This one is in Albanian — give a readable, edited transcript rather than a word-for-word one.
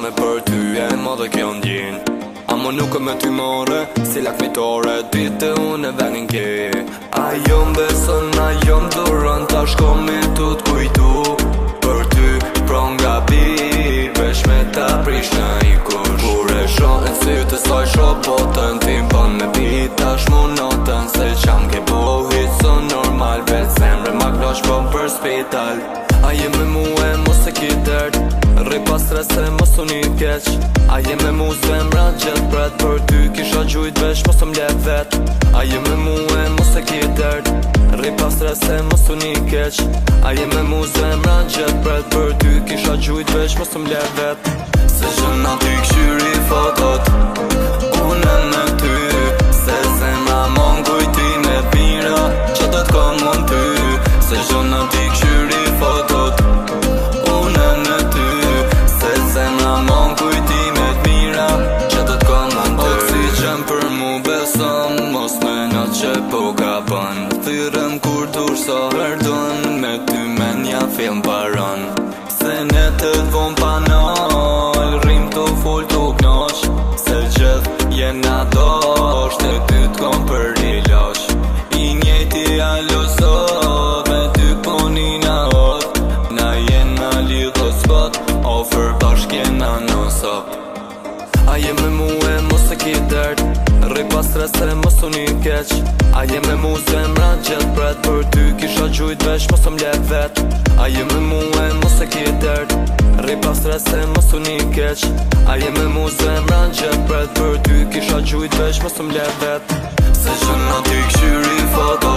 shane për ty e më dhe kjo ndjen. Amo nuk e me ty more, si lakmitore, dite unë e venin ke. A jo m'beson, a jo m'duron, ta shko me tu t'kujtu. Për ty, pro nga bir, vesh me ta prish në i kush. Kur e shohen sy të saj shopotën, tim pën me pit, tash mu notën. Se qam ke bohit, so normal, vet zemre ma klosh po për spital. A je me mu e mos e ki dert, rri pas stres e mos unë i keq. A je me mu zemra gjet bret, për ty kisha gjujt vesh mos më lep vet. A je me mu e mos e ki dert, rri pas stres e mos unë i keq. A je me mu zemra gjet bret, për ty kisha gjujt vesh mos më lep vet. Se gjëna ty këshyri fotot, unë me ty. Se zemra mon kujtime pira, që do t'kom mon ty. Se gjëna ty këshyri fotot, unë me ty. Se zemra mon kujtime t'mira, që do t'kom mon ty. Oksigen për mu beson, mos me në që po ka bën. Thyrëm kur tur so herdun, me ty menja film paron. Se ne të t'vom panol, rrim të full t'u knoq. Se gjith jena dosht, e ty t'kom për i loq. I njeti alusot, me ty punina hot. Na jena lidho spot, ofër bashk jena non-stop. A je me mu e mos e ki dert, rri pas stres e mos unë i keq. A je me mu zemra gjet bret, për ty kisha gjujt vesh mos më lep vet. A je me mu e mos e ki dert, rri pas stres e mos unë i keq. A je me mu zemra gjet bret, për ty kisha gjujt vesh mos më lep vet. Se që në ty këshyri foto,